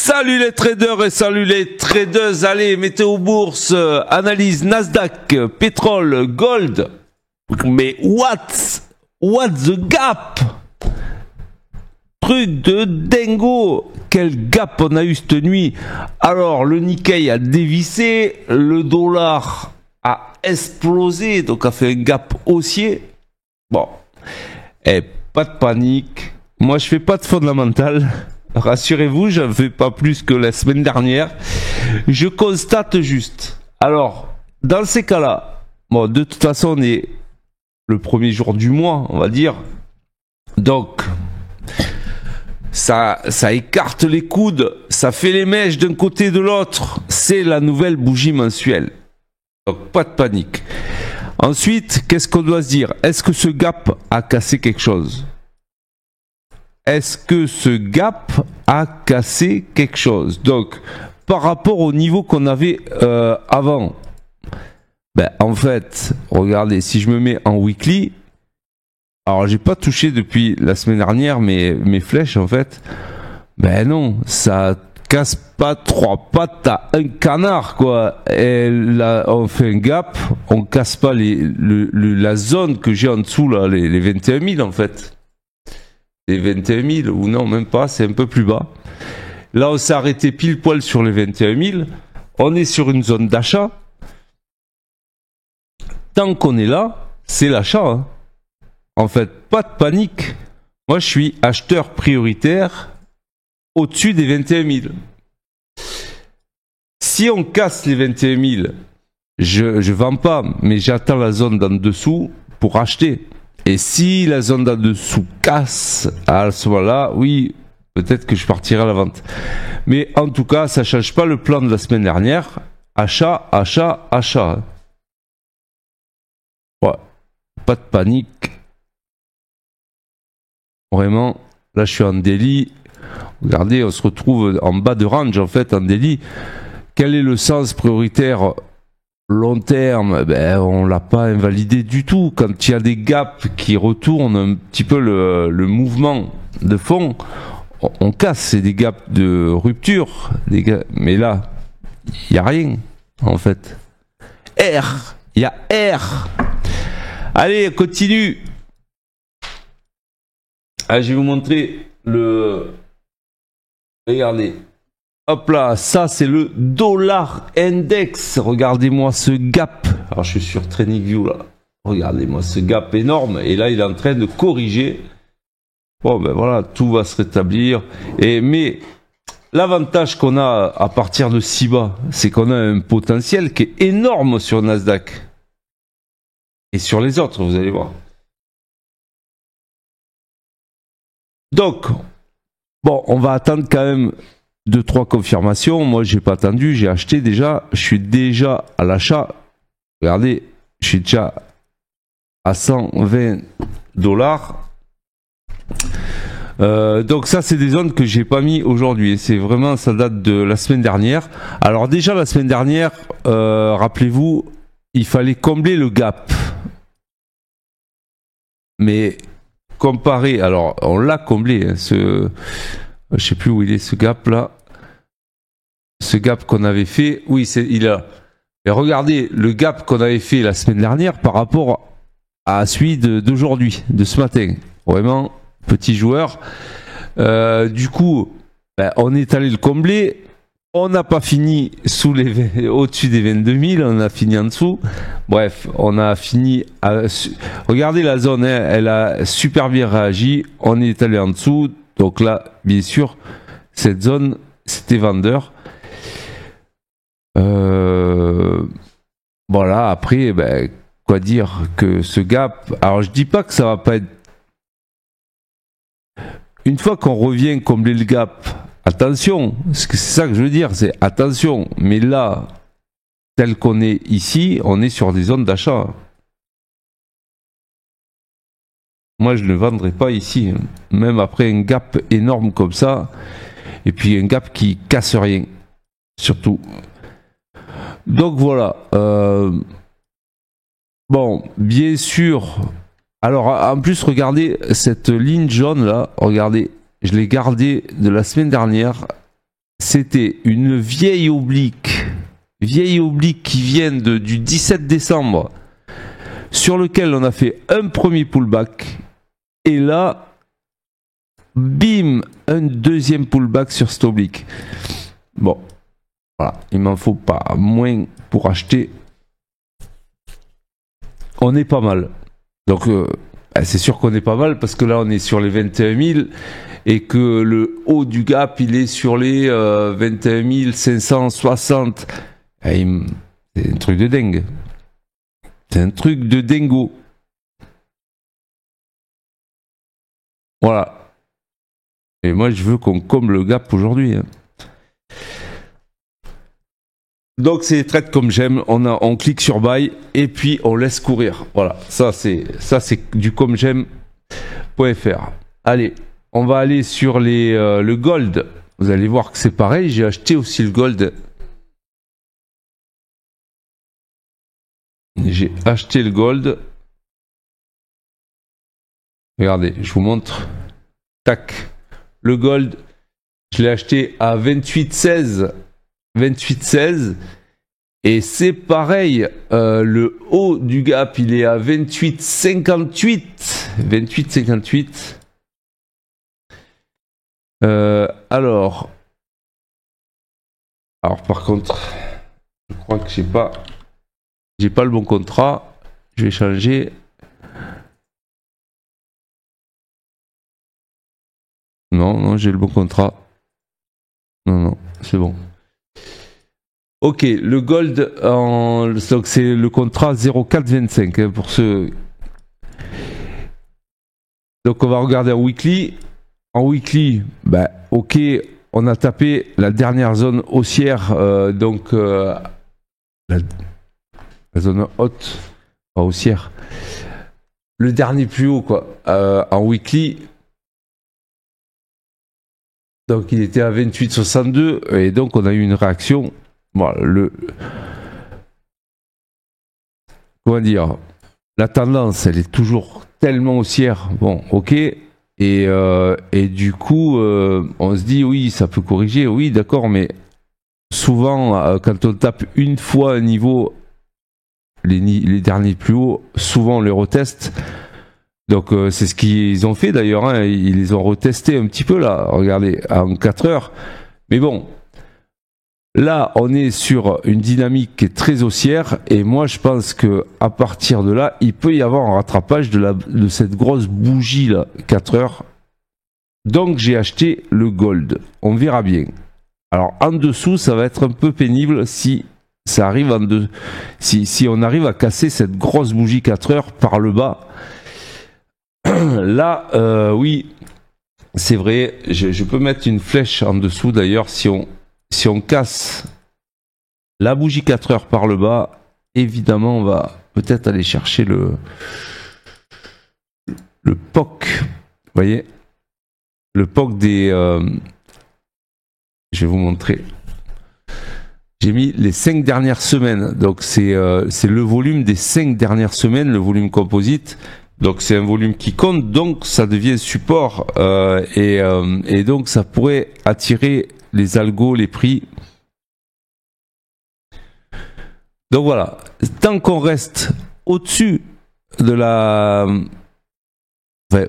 Salut les traders et salut les tradeuses. Allez, météo bourse, analyse Nasdaq, pétrole, gold. Mais what the gap? Truc de dingo. Quel gap on a eu cette nuit. Alors, le Nikkei a dévissé, le dollar a explosé, donc a fait un gap haussier. Bon, et pas de panique. Moi, je fais pas de fondamental. Rassurez-vous, je ne fais pas plus que la semaine dernière. Je constate juste. Alors, dans ces cas-là, bon, de toute façon, on est le premier jour du mois, on va dire. Donc, ça écarte les coudes, ça fait les mèches d'un côté et de l'autre. C'est la nouvelle bougie mensuelle. Donc, pas de panique. Ensuite, qu'est-ce qu'on doit se dire? Est-ce que ce gap a cassé quelque chose? Est-ce que ce gap a cassé quelque chose? Donc, par rapport au niveau qu'on avait avant, ben, en fait, regardez, si je me mets en weekly, alors j'ai pas touché depuis la semaine dernière mes flèches, en fait, ben non, ça casse pas trois pattes à un canard, quoi. Et là, on fait un gap, on casse pas la zone que j'ai en dessous, là, les 21 000, en fait. Les 21 000, ou non, même pas, c'est un peu plus bas. Là, on s'est arrêté pile poil sur les 21 000. On est sur une zone d'achat. Tant qu'on est là, c'est l'achat. Hein. En fait, pas de panique. Moi, je suis acheteur prioritaire au-dessus des 21 000. Si on casse les 21 000, je vends pas, mais j'attends la zone d'en dessous pour acheter. Et si la zone d'en dessous casse, à ce moment-là, oui, peut-être que je partirai à la vente. Mais en tout cas, ça ne change pas le plan de la semaine dernière. Achat, achat, achat. Ouais, pas de panique. Vraiment, là je suis en daily. Regardez, on se retrouve en bas de range en fait, en daily. Quel est le sens prioritaire long terme? Ben, on l'a pas invalidé du tout. Quand il y a des gaps qui retournent un petit peu le mouvement de fond, on casse. C'est des gaps de rupture. Mais là, il n'y a rien, en fait. Il y a R. Allez, continue. Ah, je vais vous montrer le... Regardez. Hop là, ça c'est le dollar index. Regardez-moi ce gap. Alors je suis sur TradingView là. Regardez-moi ce gap énorme. Et là il est en train de corriger. Bon ben voilà, tout va se rétablir. Mais l'avantage qu'on a à partir de si bas, c'est qu'on a un potentiel qui est énorme sur Nasdaq. Et sur les autres, vous allez voir. Donc, bon, on va attendre quand même 2-3 confirmations. Moi, j'ai pas attendu, j'ai acheté déjà. Je suis déjà à l'achat. Regardez, je suis déjà à 120 $. Donc ça, c'est des zones que j'ai pas mis aujourd'hui. C'est vraiment, ça date de la semaine dernière. Alors déjà, la semaine dernière, rappelez-vous, il fallait combler le gap. Mais comparé, alors on l'a comblé, hein, je sais plus où il est ce gap là. Ce gap qu'on avait fait, oui, il a. Et regardez le gap qu'on avait fait la semaine dernière par rapport à celui d'aujourd'hui, de ce matin. Vraiment, petit joueur. Du coup, ben, on est allé le combler. On n'a pas fini au-dessus des 22 000, on a fini en dessous. Bref, on a fini. Regardez la zone, hein, elle a super bien réagi. On est allé en dessous. Donc là, bien sûr, cette zone, c'était vendeur. Voilà, après, ben, quoi dire que ce gap. Alors, je dis pas que ça va pas être. Une fois qu'on revient combler le gap, attention, c'est ça que je veux dire, c'est attention. Mais là, tel qu'on est ici, on est sur des zones d'achat. Moi, je ne vendrai pas ici, même après un gap énorme comme ça, et puis un gap qui casse rien, surtout. Donc voilà. Bon, bien sûr. Alors, en plus, regardez cette ligne jaune là. Regardez, je l'ai gardée de la semaine dernière. c'était une vieille oblique qui vient du 17 décembre, sur lequel on a fait un premier pullback, et là, bim, un deuxième pullback sur cette oblique. Bon, voilà, il m'en faut pas moins pour acheter. On est pas mal. Donc, c'est sûr qu'on est pas mal, parce que là, on est sur les 21 000, et que le haut du gap, il est sur les 21 560. C'est un truc de dingue. C'est un truc de dingo. Voilà. Et moi, je veux qu'on comble le gap aujourd'hui. Hein. Donc, c'est les trades comme j'aime. On clique sur buy et puis on laisse courir. Voilà. Ça, c'est du comme j'aime.fr. Allez, on va aller sur le gold. Vous allez voir que c'est pareil. J'ai acheté aussi le gold. J'ai acheté le gold. Regardez, je vous montre. Tac. Le gold, je l'ai acheté à 28,16. 28,16. Et c'est pareil. Le haut du gap, il est à 28,58. 28,58. Alors par contre, je crois que j'ai pas le bon contrat. Je vais changer. Non, j'ai le bon contrat. Non, c'est bon. Ok, le gold, donc c'est le contrat 0,425 hein, pour ceux. Donc on va regarder en weekly. En weekly, ok, on a tapé la dernière zone haussière, donc la zone haute, pas haussière. Le dernier plus haut, quoi, en weekly. Donc il était à 28,62 et donc on a eu une réaction. Voilà, comment dire, la tendance, elle est toujours tellement haussière. Bon, ok. Et du coup, on se dit oui, ça peut corriger. Oui, d'accord, mais souvent, quand on tape une fois un niveau, les derniers plus hauts, souvent on les reteste. Donc c'est ce qu'ils ont fait d'ailleurs, hein. Ils les ont retestés un petit peu là, regardez, en 4 heures. Mais bon, là on est sur une dynamique qui est très haussière et moi je pense que à partir de là, il peut y avoir un rattrapage de cette grosse bougie là, 4 heures. Donc j'ai acheté le gold, on verra bien. Alors en dessous, ça va être un peu pénible si ça arrive si on arrive à casser cette grosse bougie 4 heures par le bas. Là, oui, c'est vrai, je peux mettre une flèche en dessous d'ailleurs, si on casse la bougie 4 heures par le bas, évidemment on va peut-être aller chercher le POC, vous voyez, le POC des... je vais vous montrer. J'ai mis les 5 dernières semaines, donc c'est le volume des 5 dernières semaines, le volume composite. Donc c'est un volume qui compte, donc ça devient support et donc ça pourrait attirer les algos, les prix. Donc voilà, tant qu'on reste au-dessus de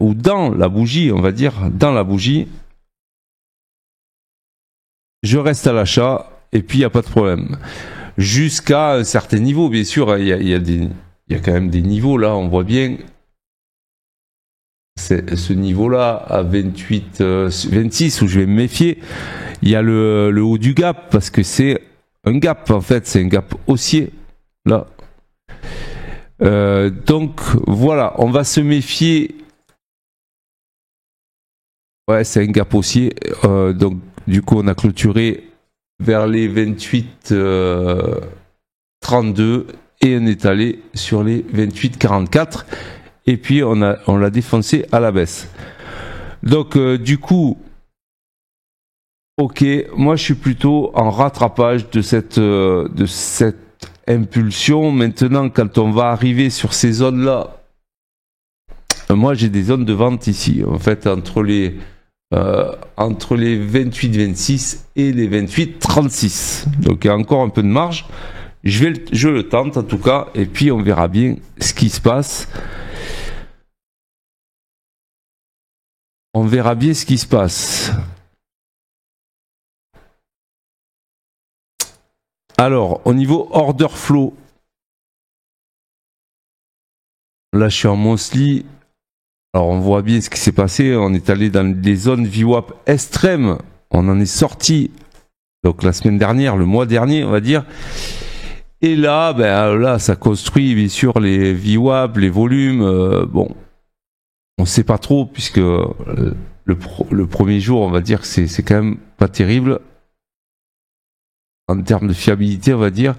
ou dans la bougie, on va dire, dans la bougie, je reste à l'achat et puis il n'y a pas de problème. Jusqu'à un certain niveau, bien sûr, il y a quand même des niveaux là, on voit bien. C'est ce niveau-là à 28, 26 où je vais me méfier. Il y a le haut du gap parce que c'est un gap en fait, c'est un gap haussier là. Donc voilà, on va se méfier. Ouais, c'est un gap haussier. Donc du coup, on a clôturé vers les 28, 32 et on est allé sur les 28, 44. Et puis on l'a défoncé à la baisse. Donc du coup, ok, moi je suis plutôt en rattrapage de cette impulsion. Maintenant, quand on va arriver sur ces zones-là, moi j'ai des zones de vente ici. En fait, entre les entre les 28,26 et les 28,36. Donc il y a encore un peu de marge. Je le tente en tout cas, et puis on verra bien ce qui se passe. On verra bien ce qui se passe. Alors, au niveau order flow, là je suis en monthly. Alors on voit bien ce qui s'est passé. On est allé dans des zones VWAP extrêmes. On en est sorti donc la semaine dernière, le mois dernier, on va dire. Et là, là, ça construit bien sûr les VWAP, les volumes. Bon, on ne sait pas trop puisque le premier jour, on va dire que c'est quand même pas terrible en termes de fiabilité, on va dire.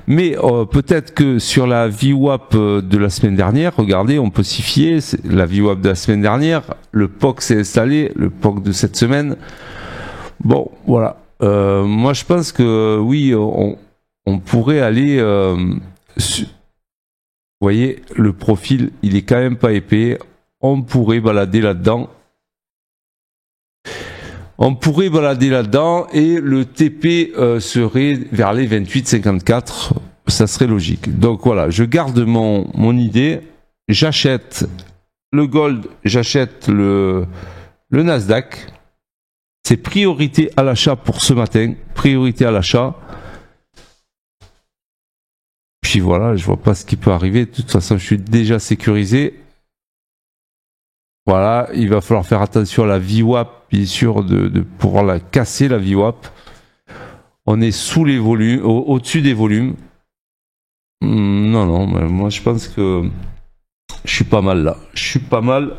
Mais peut-être que sur la VWAP de la semaine dernière, regardez, on peut s'y fier. La VWAP de la semaine dernière, le POC s'est installé, le POC de cette semaine. Bon, voilà. Moi, je pense que oui, on pourrait aller... vous voyez, le profil, il est quand même pas épais. On pourrait balader là-dedans. Et le TP serait vers les 28,54. Ça serait logique. Donc voilà, je garde mon idée. J'achète le gold, j'achète le Nasdaq. C'est priorité à l'achat pour ce matin. Priorité à l'achat. Puis voilà, je vois pas ce qui peut arriver. De toute façon, je suis déjà sécurisé. Voilà, il va falloir faire attention à la VWAP, bien sûr, de pouvoir la casser, la VWAP. On est sous les volumes, au-dessus des volumes. Non, moi je pense que je suis pas mal là. Je suis pas mal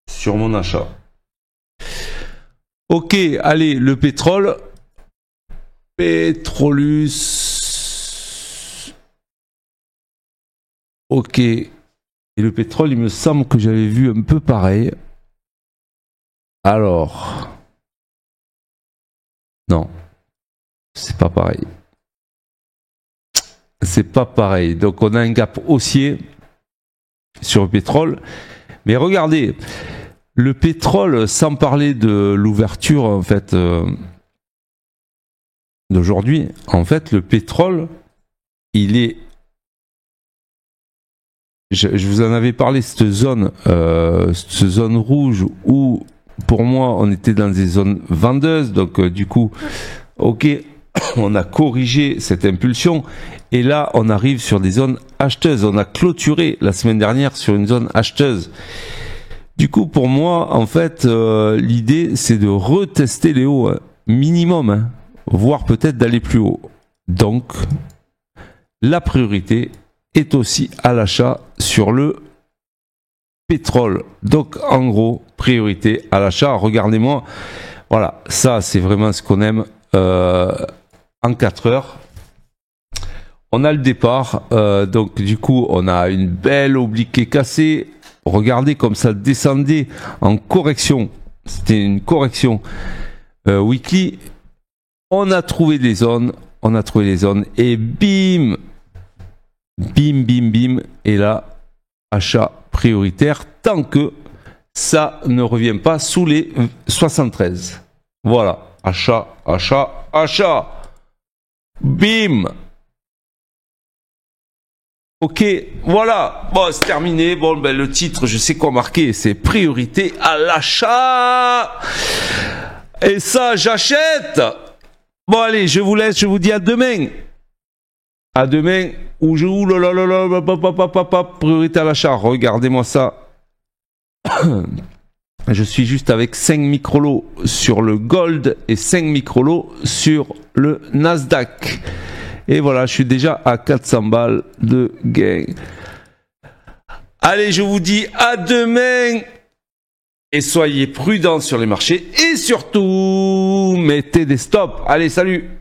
sur mon achat. Ok, allez, le pétrole. Petrolus. Ok. Et le pétrole, il me semble que j'avais vu un peu pareil. Alors. Non. C'est pas pareil. C'est pas pareil. Donc on a un gap haussier sur le pétrole. Mais regardez, le pétrole, sans parler de l'ouverture en fait d'aujourd'hui, en fait le pétrole, il est... Je vous en avais parlé, cette zone rouge où pour moi on était dans des zones vendeuses, donc du coup, ok, on a corrigé cette impulsion et là on arrive sur des zones acheteuses. On a clôturé la semaine dernière sur une zone acheteuse. Du coup, pour moi, en fait, l'idée c'est de retester les hauts, minimum, voire peut-être d'aller plus haut. Donc, la priorité est aussi à l'achat sur le pétrole. Donc en gros, priorité à l'achat. Regardez-moi, voilà, ça c'est vraiment ce qu'on aime en 4 heures. On a le départ, donc du coup on a une belle oblique cassée. Regardez comme ça descendait en correction. C'était une correction weekly. On a trouvé des zones, et bim, bim, et là, achat prioritaire tant que ça ne revient pas sous les 73. Voilà, achat, bim. Ok, voilà, bon c'est terminé. Bon ben le titre, je sais quoi marquer, c'est priorité à l'achat. Et ça, j'achète. Bon allez, je vous laisse, je vous dis à demain. À demain, priorité à l'achat. Regardez-moi ça. Je suis juste avec 5 microlots sur le gold et 5 microlots sur le Nasdaq. Et voilà, je suis déjà à 400 balles de gain. Allez, je vous dis à demain. Et soyez prudents sur les marchés. Et surtout, mettez des stops. Allez, salut!